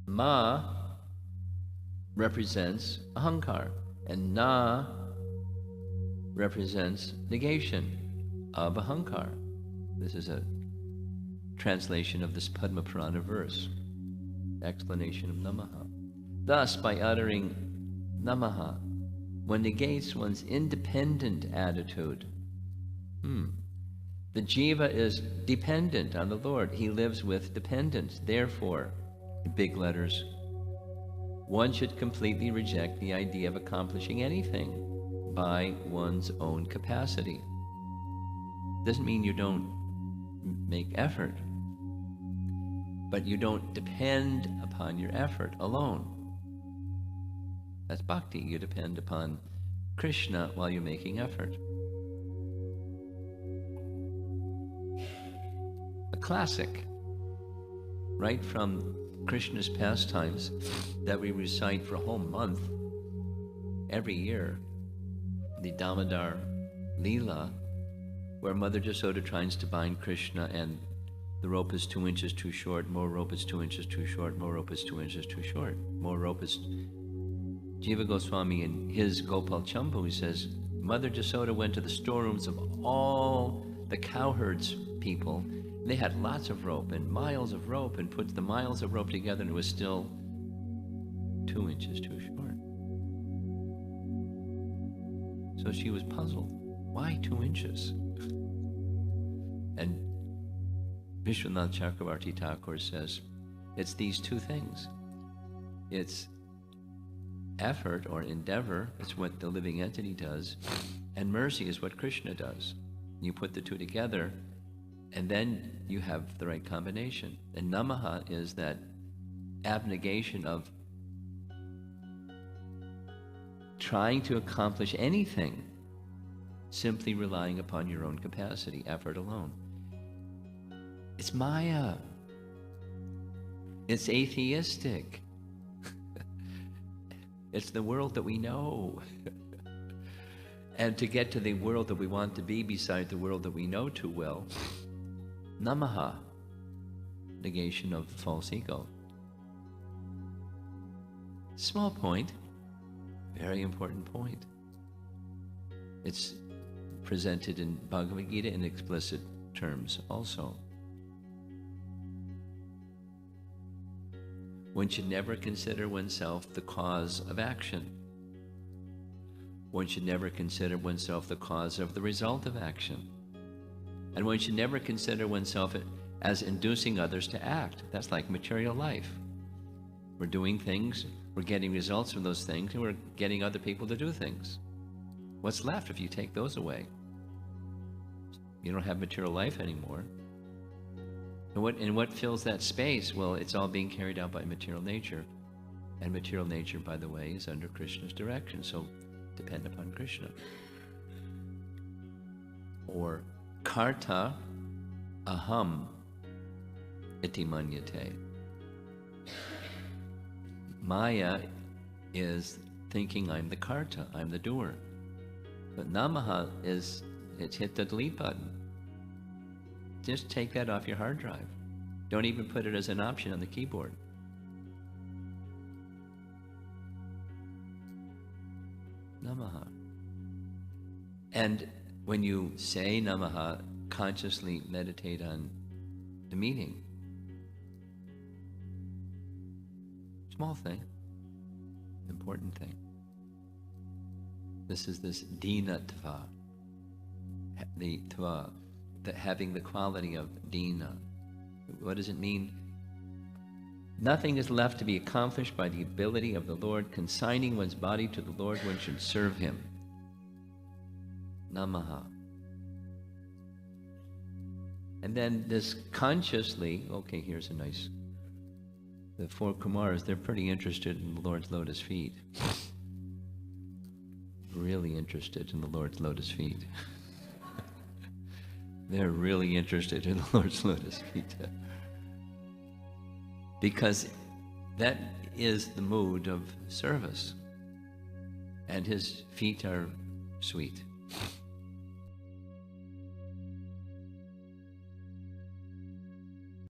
Ma represents ahankar, and na represents negation of ahankar. This is a translation of this Padma Purana verse, explanation of Namaha. Thus, by uttering Namaha, one negates one's independent attitude. The jiva is dependent on the Lord. He lives with dependence. Therefore, in big letters, one should completely reject the idea of accomplishing anything by one's own capacity. Doesn't mean you don't make effort, but you don't depend upon your effort alone. That's bhakti. You depend upon Krishna while you're making effort. A classic, right from Krishna's pastimes that we recite for a whole month every year, the Damodar Leela, where Mother Jasoda tries to bind Krishna and the rope is 2 inches too short, more rope is 2 inches too short, more rope is 2 inches too short, more rope is... Jiva Goswami in his Gopal Chambu, he says, Mother Jasoda went to the storerooms of all the cowherds people. They had lots of rope and miles of rope, and put the miles of rope together, and it was still 2 inches too short. So she was puzzled. Why 2 inches? And Vishwanath Chakravarti Thakur says, it's these two things. It's effort or endeavor, it's what the living entity does, and mercy is what Krishna does. You put the two together, and then you have the right combination. And Namaha is that abnegation of trying to accomplish anything, simply relying upon your own capacity, effort alone. It's Maya. It's atheistic. It's the world that we know. And to get to the world that we want to be beside the world that we know too well, Namaha, negation of false ego. Small point, very important point. It's presented in Bhagavad Gita in explicit terms also. One should never consider oneself the cause of action. One should never consider oneself the cause of the result of action. And one should never consider oneself as inducing others to act. That's like material life. We're doing things, we're getting results from those things, and we're getting other people to do things. What's left if you take those away? You don't have material life anymore. And what fills that space? Well, it's all being carried out by material nature. And material nature, by the way, is under Krishna's direction. So depend upon Krishna. Or karta aham iti manyate. Maya is thinking I'm the karta, I'm the doer. But namaha is, it's hit the delete button. Just take that off your hard drive. Don't even put it as an option on the keyboard. Namaha. And when you say Namaha, consciously meditate on the meaning. Small thing, important thing. This is this dina tva, the tva, having the quality of dina. What does it mean? Nothing is left to be accomplished by the ability of the Lord. Consigning one's body to the Lord, one should serve Him. Namaha. And then this consciously, okay, here's a nice, the four Kumars, they're pretty interested in the Lord's lotus feet. Really interested in the Lord's lotus feet. They're really interested in the Lord's lotus feet. Because that is the mood of service. And His feet are sweet.